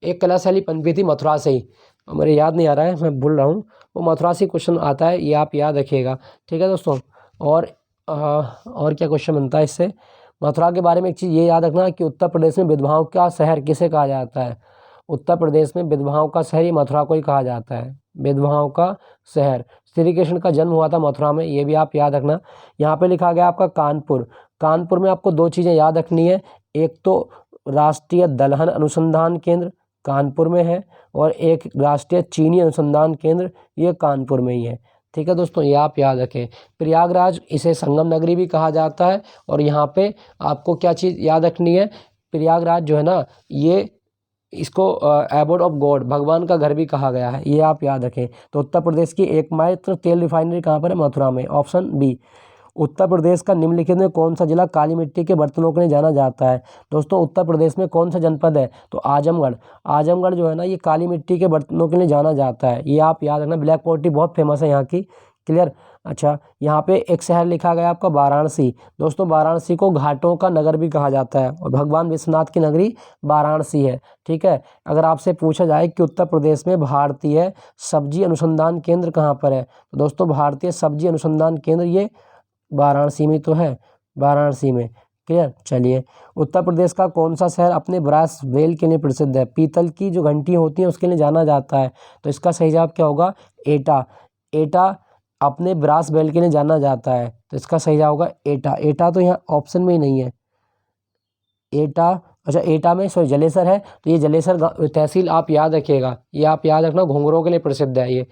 [SPEAKER 1] एक कला शैली पनपी थी मथुरा से ही, मेरे याद नहीं आ रहा है, मैं भूल रहा हूँ, वो मथुरा से क्वेश्चन आता है, ये आप याद रखिएगा। ठीक है दोस्तों। और क्या क्वेश्चन बनता है इससे? मथुरा के बारे में एक चीज़ ये याद रखना कि उत्तर प्रदेश में विधवाओं का शहर किसे कहा जाता है? उत्तर प्रदेश में विधवाओं का शहर ही मथुरा को ही कहा जाता है। विधवाओं का शहर, श्री कृष्ण का जन्म हुआ था मथुरा में, ये भी आप याद रखना। यहाँ पे लिखा गया आपका कानपुर। कानपुर में आपको दो चीज़ें याद रखनी है, एक तो राष्ट्रीय दलहन अनुसंधान केंद्र कानपुर में है, और एक राष्ट्रीय चीनी अनुसंधान केंद्र ये कानपुर में ही है। ठीक है दोस्तों, ये आप याद रखें। प्रयागराज इसे संगम नगरी भी कहा जाता है। और यहाँ पे आपको क्या चीज़ याद रखनी है? प्रयागराज जो है ना, ये इसको एबोड ऑफ गॉड, भगवान का घर भी कहा गया है, ये आप याद रखें। तो उत्तर प्रदेश की एकमात्र तेल रिफाइनरी कहाँ पर है? मथुरा में। Option B. उत्तर प्रदेश का निम्नलिखित में कौन सा जिला काली मिट्टी के बर्तनों के लिए जाना जाता है। दोस्तों उत्तर प्रदेश में कौन सा जनपद है, तो आजमगढ़। आजमगढ़ जो है ना ये काली मिट्टी के बर्तनों के लिए जाना जाता है, ये आप याद रखना। ब्लैक पॉटरी बहुत फेमस है यहाँ की, क्लियर। अच्छा, यहाँ पे एक शहर लिखा गया आपका वाराणसी। दोस्तों वाराणसी को घाटों का नगर भी कहा जाता है और भगवान विश्वनाथ की नगरी वाराणसी है, ठीक है। अगर आपसे पूछा जाए कि उत्तर प्रदेश में भारतीय सब्जी अनुसंधान केंद्र कहाँ पर है, तो दोस्तों भारतीय सब्जी अनुसंधान केंद्र ये वाराणसी में तो है, वाराणसी में, क्लियर। चलिए, उत्तर प्रदेश का कौन सा शहर अपने ब्रास वेल के लिए प्रसिद्ध है। पीतल की जो घंटी होती है उसके लिए जाना जाता है, तो इसका सही जवाब क्या होगा, एटा। एटा अपने ब्रास बेल के लिए जाना जाता है, तो इसका सही जवाब होगा एटा। एटा तो यहाँ ऑप्शन में ही नहीं है, एटा। अच्छा, एटा में सॉरी जलेसर है, तो ये जलेसर तहसील आप याद रखिएगा, ये आप याद रखना, घुंघरों के लिए प्रसिद्ध है ये,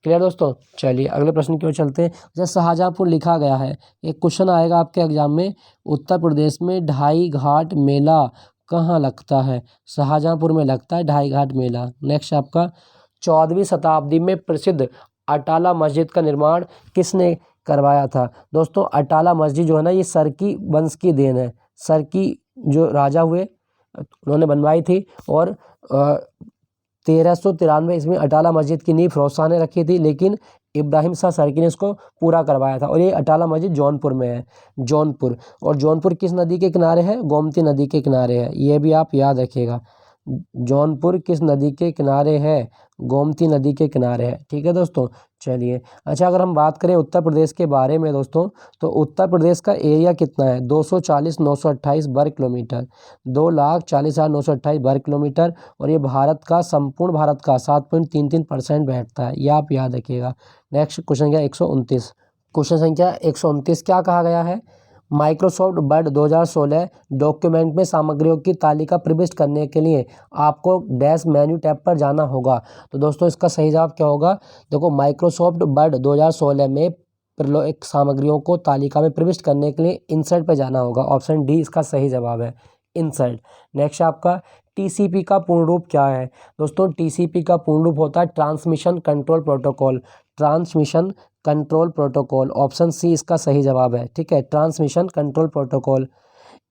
[SPEAKER 1] क्लियर दोस्तों। चलिए अगले प्रश्न की ओर चलते हैं। जैसे शाहजहाँपुर लिखा गया है, एक क्वेश्चन आएगा आपके एग्जाम में, उत्तर प्रदेश में ढाई घाट मेला कहाँ लगता है। शाहजहाँपुर में लगता है ढाई घाट मेला। नेक्स्ट आपका 14वीं शताब्दी में प्रसिद्ध अटाला मस्जिद का निर्माण किसने करवाया था। दोस्तों अटाला मस्जिद जो है ना ये सरकी वंश की देन है। सरकी जो राजा हुए उन्होंने बनवाई थी, और 1393 ईस्वी में अटाला मस्जिद की नींव फिरोज शाह ने रखी थी, लेकिन इब्राहिम शाह सरकी ने इसको पूरा करवाया था। और ये अटाला मस्जिद जौनपुर में है, जौनपुर। और जौनपुर किस नदी के किनारे है, गोमती नदी के किनारे है, ये भी आप याद रखिएगा। जौनपुर किस नदी के किनारे है, गोमती नदी के किनारे है, ठीक है दोस्तों। चलिए, अच्छा अगर हम बात करें उत्तर प्रदेश के बारे में दोस्तों, तो उत्तर प्रदेश का एरिया कितना है, 240,928 वर्ग किलोमीटर, 2,40,928 वर्ग किलोमीटर। और ये भारत का, संपूर्ण भारत का 7.33% बैठता है, ये आप याद रखिएगा। नेक्स्ट क्वेश्चन संख्या 129, क्वेश्चन संख्या 129 क्या कहा गया है, माइक्रोसॉफ्ट वर्ड 2016 डॉक्यूमेंट में सामग्रियों की तालिका प्रविष्ट करने के लिए आपको डैश मेन्यू टैब पर जाना होगा। तो दोस्तों इसका सही जवाब क्या होगा, देखो माइक्रोसॉफ्ट वर्ड 2016 में एक सामग्रियों को तालिका में प्रविष्ट करने के लिए इंसर्ट पर जाना होगा। ऑप्शन डी इसका सही जवाब है, इंसर्ट। नेक्स्ट आपका टीसीपी का पूर्ण रूप क्या है। दोस्तों टीसीपी का पूर्ण रूप होता है transmission control protocol, transmission control protocol. Option C इसका सही जवाब है, ठीक है, transmission control protocol.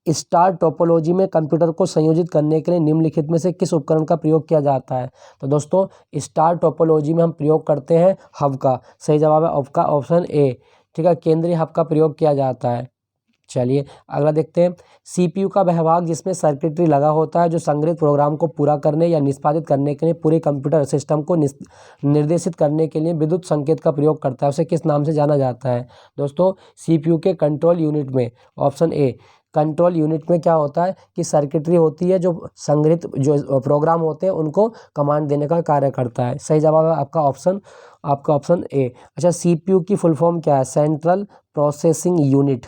[SPEAKER 1] Star topology में कंप्यूटर को संयोजित करने के लिए निम्नलिखित में से किस उपकरण का प्रयोग किया जाता है। तो दोस्तों स्टार टोपोलॉजी में हम प्रयोग करते हैं हब का, सही जवाब है हब का, ऑप्शन ए, ठीक है, केंद्रीय हब का प्रयोग किया जाता है। चलिए अगला देखते हैं, सीपीयू का वह भाग जिसमें सर्किटरी लगा होता है जो संग्रहित प्रोग्राम को पूरा करने या निष्पादित करने के लिए पूरे कंप्यूटर सिस्टम को निर्देशित करने के लिए विद्युत संकेत का प्रयोग करता है, उसे किस नाम से जाना जाता है। दोस्तों सीपीयू के कंट्रोल यूनिट में, ऑप्शन ए, कंट्रोल यूनिट में क्या होता है कि सर्किटरी होती है जो संग्रहित जो प्रोग्राम होते हैं उनको कमांड देने का कार्य करता है। सही जवाब है आपका ऑप्शन ए। अच्छा, सीपीयू की फुल फॉर्म क्या है, central processing unit,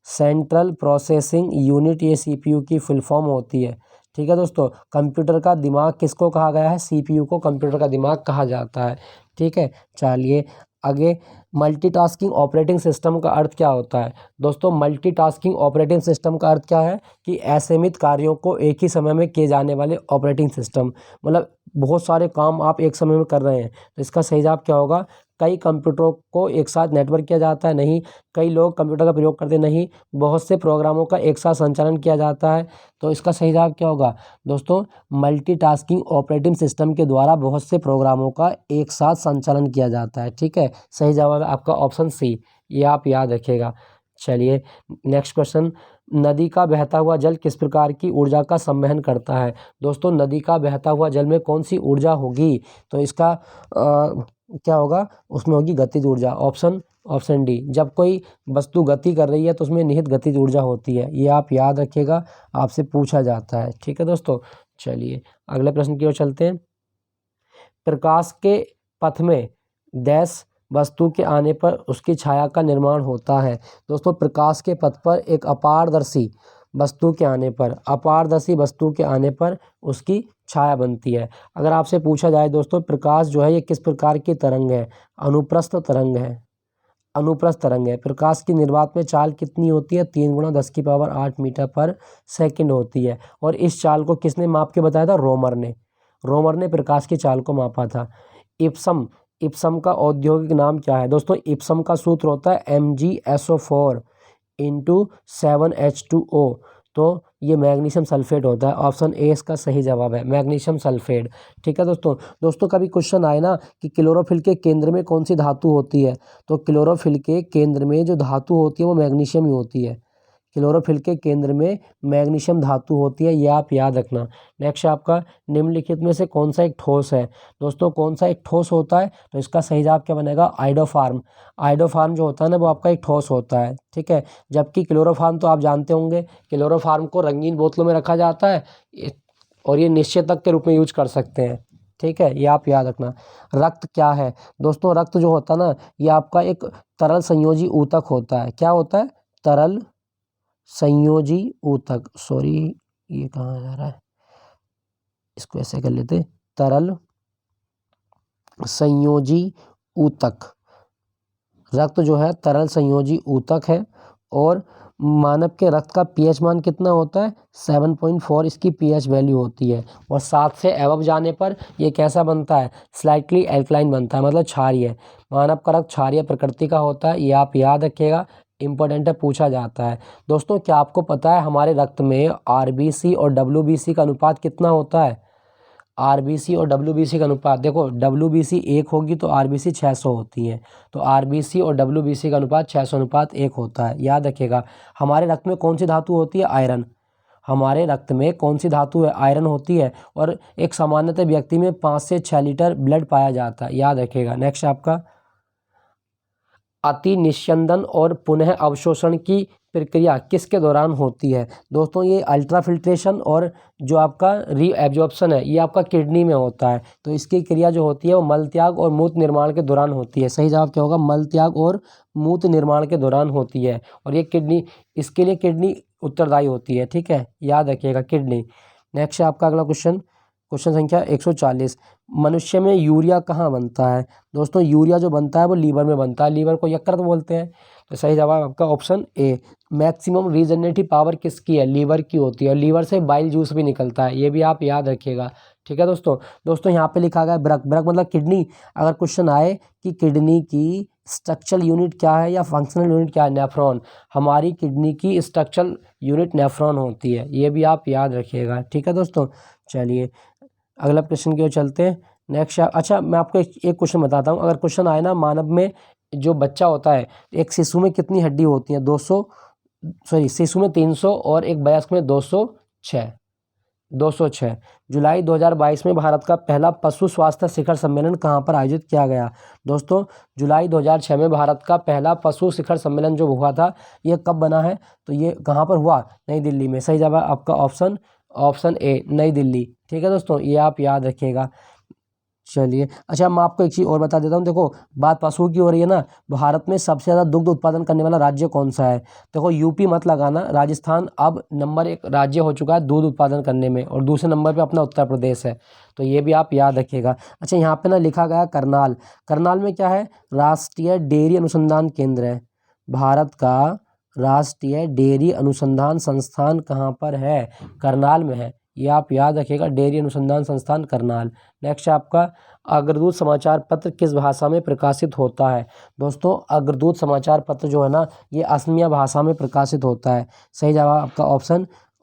[SPEAKER 1] central processing unit ये सीपीयू की फुल फॉर्म होती है, ठीक है दोस्तों। कंप्यूटर का दिमाग किसको कहा गया है, सीपीयू को कंप्यूटर का दिमाग कहा जाता है, ठीक है। चलिए आगे, मल्टीटास्किंग ऑपरेटिंग सिस्टम का अर्थ क्या होता है। दोस्तों मल्टीटास्किंग ऑपरेटिंग सिस्टम का अर्थ क्या है कि असीमित कार्यों को एक ही समय में किए जाने वाले ऑपरेटिंग सिस्टम, मतलब बहुत सारे काम आप एक समय में कर रहे हैं, तो इसका सही जवाब क्या होगा, कई कंप्यूटरों को एक साथ नेटवर्क किया जाता है, नहीं, कई लोग कंप्यूटर का प्रयोग करते नहीं, बहुत से प्रोग्रामों का एक साथ संचालन किया जाता है, तो इसका सही जवाब क्या होगा दोस्तों, मल्टीटास्किंग ऑपरेटिंग सिस्टम के द्वारा बहुत से प्रोग्रामों का एक साथ संचालन किया जाता है, ठीक है। सही जवाब है आपका ऑप्शन सी, ये आप याद रखिएगा। चलिए नेक्स्ट क्वेश्चन, नदी का बहता हुआ जल किस प्रकार की ऊर्जा का संवहन करता है। दोस्तों नदी का बहता हुआ जल में कौन सी ऊर्जा होगी, तो इसका क्या होगा, उसमें होगी गतिज ऊर्जा। ऑप्शन डी, जब कोई वस्तु गति कर रही है तो उसमें निहित गतिज ऊर्जा होती है, ये आप याद रखिएगा, आपसे पूछा जाता है, ठीक है दोस्तों। चलिए अगले प्रश्न की ओर चलते हैं, प्रकाश के पथ में डैश वस्तु के आने पर उसकी छाया का निर्माण होता है। दोस्तों प्रकाश के पथ पर एक अपारदर्शी वस्तु के आने पर, अपारदर्शी वस्तु के आने पर उसकी छाया बनती है। अगर आपसे पूछा जाए दोस्तों प्रकाश जो है ये किस प्रकार की तरंग है, अनुप्रस्थ तरंग है, अनुप्रस्थ तरंग है। प्रकाश की निर्वात में चाल कितनी होती है, 3 × 10⁸ मीटर पर सेकंड होती है। और इस चाल को किसने माप के बताया था, रोमर ने प्रकाश की चाल को मापा था। इप्सम का औद्योगिक नाम क्या है? दोस्तों इप्सम का सूत्र होता है MgSO4 इंटू 7H2O। तो ये मैग्नीशियम सल्फेट होता है। ऑप्शन ए इसका सही जवाब है, मैग्नीशियम सल्फेट। ठीक है दोस्तों। दोस्तों कभी क्वेश्चन आए ना कि क्लोरोफिल के केंद्र में कौन सी धातु होती है, तो क्लोरोफिल के केंद्र में जो धातु होती है वो मैग्नीशियम ही होती है। क्लोरोफिल के केंद्र में मैग्नीशियम धातु होती है, ये आप याद रखना। नेक्स्ट आपका निम्नलिखित में से कौन सा एक ठोस है? दोस्तों कौन सा एक ठोस होता है, तो इसका सही जवाब क्या बनेगा? आइडोफार्म। आइडोफार्म जो होता है ना वो आपका एक ठोस होता है। ठीक है। जबकि क्लोरोफार्म तो आप जानते होंगे, क्लोरोफार्म को रंगीन बोतलों में रखा जाता है और ये निश्चेतक के रूप में यूज कर सकते हैं। ठीक है, ये आप याद रखना। रक्त क्या है? दोस्तों रक्त जो होता है ना ये आपका एक तरल संयोजी ऊतक होता है। क्या होता है? तरल संयोजी ऊतक। सॉरी, ये कहाँ जा रहा है, इसको ऐसे कर लेते, तरल संयोजी ऊतक। रक्त जो है तरल संयोजी ऊतक है और मानव के रक्त का पीएच मान कितना होता है? 7.4 इसकी पीएच वैल्यू होती है। और 7 से एबव जाने पर ये कैसा बनता है? स्लाइटली एल्कलाइन बनता है, मतलब क्षारीय। मानव का रक्त क्षारीय प्रकृति का होता है, ये आप याद रखिएगा, इंपॉर्टेंट है, पूछा जाता है। दोस्तों क्या आपको पता है हमारे रक्त में आरबीसी और डब्ल्यूबीसी का अनुपात कितना होता है? आरबीसी और डब्ल्यूबीसी का अनुपात देखो, डब्ल्यूबीसी 1 होगी तो आरबीसी 600 होती है। तो आरबीसी और डब्ल्यूबीसी का अनुपात 600:1 होता है, याद रखिएगा। हमारे रक्त में कौन सी धातु होती है? आयरन। हमारे रक्त में कौन सी धातु है? आयरन होती है। और एक सामान्यतः व्यक्ति में 5 से 6 लीटर ब्लड पाया जाता है, याद रखिएगा। नेक्स्ट आपका अति निस्यंदन और पुनः अवशोषण की प्रक्रिया किसके दौरान होती है? दोस्तों ये अल्ट्राफिल्ट्रेशन और जो आपका रीएब्जॉर्प्शन है ये आपका किडनी में होता है। तो इसकी क्रिया जो होती है वो मल त्याग और मूत्र निर्माण के दौरान होती है। सही जवाब क्या होगा? मल त्याग और मूत्र निर्माण के दौरान होती है। और ये किडनी, इसके लिए किडनी उत्तरदायी होती है। ठीक है, याद रखिएगा, किडनी। नेक्स्ट आपका अगला क्वेश्चन, क्वेश्चन संख्या 140। मनुष्य में यूरिया कहाँ बनता है? दोस्तों यूरिया जो बनता है वो लीवर में बनता है, लीवर को यकृत बोलते हैं। तो सही जवाब आपका option A. Maximum regenerative power किसकी है? लीवर की होती है। और लीवर से बाइल जूस भी निकलता है, ये भी आप याद रखिएगा। ठीक है दोस्तों। दोस्तों यहाँ पे लिखा गया ब्रक, ब्रक मतलब किडनी। अगर क्वेश्चन आए कि किडनी की स्ट्रक्चरल यूनिट क्या है या फंक्शनल यूनिट क्या है? नेफ्रॉन। हमारी किडनी की स्ट्रक्चरल यूनिट नेफ्रॉन होती है, ये भी आप याद रखिएगा। ठीक है दोस्तों। चलिए अगला प्रश्न की ओर चलते हैं। नेक्स्ट अच्छा मैं आपको एक क्वेश्चन बताता हूँ। अगर क्वेश्चन आए ना मानव में जो बच्चा होता है, एक शिशु में कितनी हड्डी होती है? 200, सॉरी शिशु में 300 और एक वयस्क में 206। 206। जुलाई 2022 में भारत का पहला पशु स्वास्थ्य शिखर सम्मेलन कहाँ पर आयोजित किया गया? दोस्तों जुलाई 2006 में भारत का पहला पशु शिखर सम्मेलन जो हुआ था ये कब बना है? तो ये कहाँ पर हुआ? नई दिल्ली में। सही जवाब आपका ऑप्शन ए, नई दिल्ली। ठीक है दोस्तों, ये आप याद रखिएगा। चलिए अच्छा मैं आपको एक चीज़ और बता देता हूँ। देखो बात पशुओं की हो रही है ना, भारत में सबसे ज़्यादा दुग्ध उत्पादन करने वाला राज्य कौन सा है? देखो यूपी मत लगाना, राजस्थान अब नंबर 1 राज्य हो चुका है दूध उत्पादन करने में, और दूसरे नंबर पे अपना उत्तर प्रदेश है। तो ये भी आप याद रखिएगा। अच्छा यहाँ पे ना लिखा गया करनाल। करनाल में क्या है? राष्ट्रीय डेयरी अनुसंधान केंद्र है। भारत का राष्ट्रीय डेयरी अनुसंधान संस्थान कहाँ पर है? करनाल में है, ये आप याद रखिएगा, डेयरी अनुसंधान संस्थान करनाल। नेक्स्ट आपका अग्रदूत समाचार पत्र किस भाषा में प्रकाशित होता है? दोस्तों अग्रदूत समाचार पत्र जो है ना ये असमिया भाषा में प्रकाशित होता है। सही जवाब आपका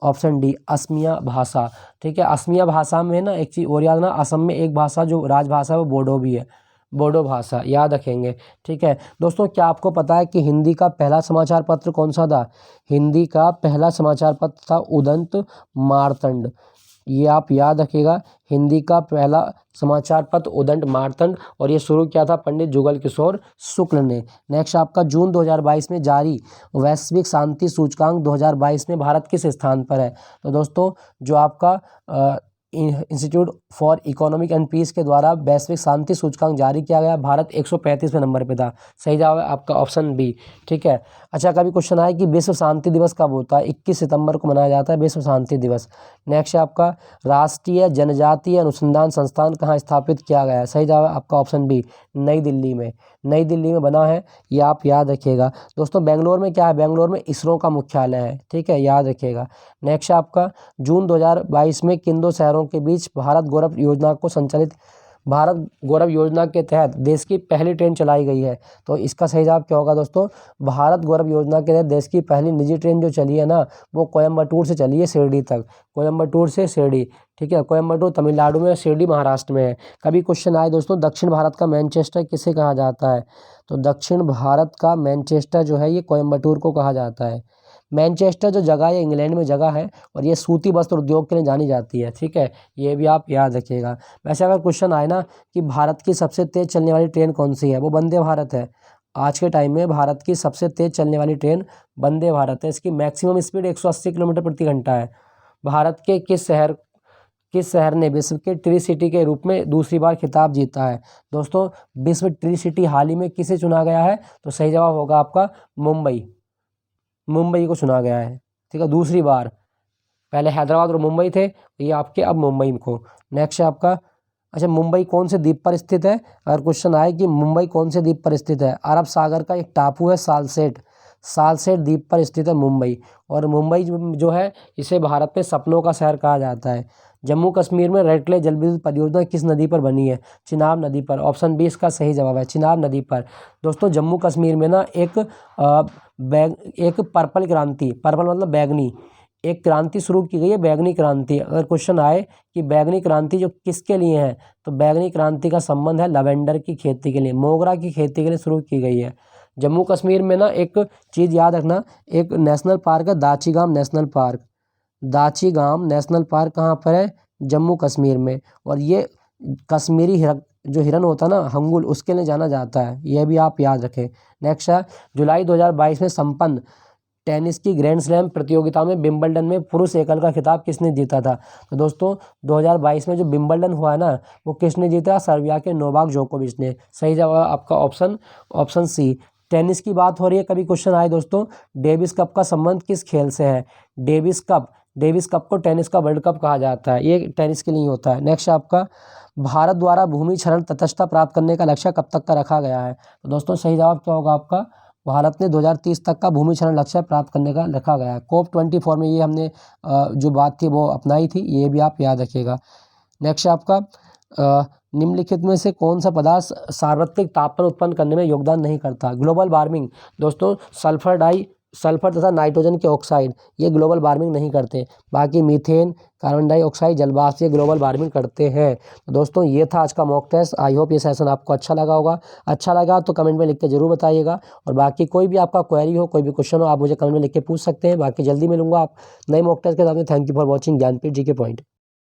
[SPEAKER 1] ऑप्शन डी, असमिया भाषा। ठीक है, असमिया भाषा में ना एक चीज़ और याद ना, असम में एक भाषा जो राजभाषा है वो बोडो भी है, बोडो भाषा, याद रखेंगे। ठीक है दोस्तों, क्या आपको पता है कि हिंदी का पहला समाचार पत्र कौन सा था? हिंदी का पहला समाचार पत्र था उदंत मार्तंड, ये आप याद रखिएगा। हिंदी का पहला समाचार पत्र उदंत मार्तंड, और ये शुरू किया था पंडित जुगल किशोर शुक्ल ने। नेक्स्ट आपका जून 2022 में जारी वैश्विक शांति सूचकांक 2022 में भारत किस स्थान पर है? तो दोस्तों जो आपका institute for economic and peace के द्वारा वैश्विक शांति सूचकांक जारी किया गया, भारत 135वें नंबर पे था। सही जवाब है आपका ऑप्शन बी। ठीक है। अच्छा कभी क्वेश्चन आया कि विश्व शांति दिवस कब होता है? 21 सितंबर को मनाया जाता है विश्व शांति दिवस। नेक्स्ट आपका राष्ट्रीय जनजातीय अनुसंधान संस्थान कहाँ स्थापित किया गया है? सही जवाब है आपका ऑप्शन बी, नई दिल्ली में। नई दिल्ली में बना है, ये आप याद रखिएगा। दोस्तों बेंगलोर में क्या है? बेंगलोर में इसरो का मुख्यालय है। ठीक है, याद रखिएगा। नेक्स्ट आपका जून 2022 में किन दो शहरों के बीच भारत गौरव योजना को संचालित भारत गौरव योजना के तहत देश की पहली ट्रेन चलाई गई है? तो इसका सही जवाब क्या होगा दोस्तों? भारत गौरव योजना के तहत देश की पहली निजी ट्रेन जो चली है ना, वो कोयम्बटूर से चली है शिरडी तक। कोयम्बटूर से शिरडी, ठीक है। कोयम्बटूर तमिलनाडु में, शिरडी महाराष्ट्र में है। कभी क्वेश्चन आए दोस्तों, दक्षिण भारत का मैनचेस्टर किसे कहा जाता है? तो दक्षिण भारत का मैनचेस्टर जो है ये कोयम्बटूर को कहा जाता है। मैनचेस्टर जो जगह है इंग्लैंड में जगह है, और ये सूती वस्त्र उद्योग के लिए जानी जाती है, ठीक है। ये भी आप याद रखिएगा। वैसे अगर क्वेश्चन आए ना कि भारत की सबसे तेज़ चलने वाली ट्रेन कौन सी है, वो वंदे भारत है। आज के टाइम में भारत की सबसे तेज़ चलने वाली ट्रेन वंदे भारत है। इसकी मैक्सिमम स्पीड 180 किलोमीटर प्रति घंटा है। भारत के किस शहर ने विश्व के ट्री सिटी के रूप में दूसरी बार खिताब जीता है? दोस्तों, विश्व ट्री सिटी हाल ही में किसे चुना गया है? तो सही जवाब होगा आपका मुंबई। मुंबई को चुना गया है, ठीक है, दूसरी बार। पहले हैदराबाद और मुंबई थे, ये आपके अब मुंबई को। नेक्स्ट है आपका, अच्छा, मुंबई कौन से द्वीप पर स्थित है? अगर क्वेश्चन आए कि मुंबई कौन से द्वीप पर स्थित है, अरब सागर का एक टापू है सालसेट। सालसेट द्वीप पर स्थित है मुंबई। और मुंबई जो है इसे भारत में सपनों का शहर कहा जाता है। जम्मू कश्मीर में रेटले जलविद्युत परियोजना किस नदी पर बनी है? चिनाब नदी पर। ऑप्शन बी इसका सही जवाब है, चिनाब नदी पर। दोस्तों, जम्मू कश्मीर में ना एक पर्पल क्रांति, पर्पल मतलब बैगनी, एक क्रांति शुरू की गई है, बैगनी क्रांति। अगर क्वेश्चन आए कि बैगनी क्रांति जो किसके लिए है, तो बैगनी क्रांति का संबंध है लवेंडर की खेती के लिए, मोगरा की खेती के लिए शुरू की गई है। जम्मू कश्मीर में ना एक चीज़ याद रखना, एक नेशनल पार्क है Dachigam national park. Dachigam national park कहाँ पर है? जम्मू कश्मीर में। और ये कश्मीरी जो हिरन होता है ना, हंगुल, उसके लिए जाना जाता है। यह भी आप याद रखें। नेक्स्ट है, जुलाई 2022 में संपन्न टेनिस की ग्रैंड स्लैम प्रतियोगिता में विंबलडन में पुरुष एकल का खिताब किसने जीता था? तो दोस्तों, 2022 में जो विंबलडन हुआ है ना, वो किसने जीता? सर्बिया के नोवाक जोकोविच ने। सही जवाब आपका ऑप्शन सी। टेनिस की बात हो रही है, कभी क्वेश्चन आए दोस्तों, डेविस कप का संबंध किस खेल से है? डेविस कप को टेनिस का वर्ल्ड कप कहा जाता है, ये टेनिस के लिए होता है। नेक्स्ट आपका, भारत द्वारा भूमि क्षरण तटस्थता प्राप्त करने का लक्ष्य कब तक का रखा गया है? तो दोस्तों, सही जवाब क्या होगा आपका? भारत ने 2030 तक का भूमि क्षरण लक्ष्य प्राप्त करने का रखा गया है। COP24 में ये हमने जो बात थी वो अपनाई थी, ये भी आप याद रखिएगा। नेक्स्ट आपका, निम्नलिखित में से कौन सा पदार्थ सार्वत्रिक तापमान उत्पन्न करने में योगदान नहीं करता? Global warming. दोस्तों, सल्फर तथा नाइट्रोजन के ऑक्साइड ये ग्लोबल वार्मिंग नहीं करते। बाकी मीथेन, कार्बन डाइऑक्साइड, जलवाष्प ये ग्लोबल वार्मिंग करते हैं। तो दोस्तों, ये था आज का मॉक टेस्ट। आई होप ये सेशन आपको अच्छा लगा होगा। अच्छा लगा तो कमेंट में लिख के जरूर बताइएगा। और बाकी कोई भी आपका क्वेरी हो, कोई भी क्वेश्चन हो, आप मुझे कमेंट में लिख के पूछ सकते हैं। बाकी जल्दी मिलूंगा आप नए मॉक टेस्ट के साथ में। Thank you for watching Gyanpeeth ji के पॉइंट।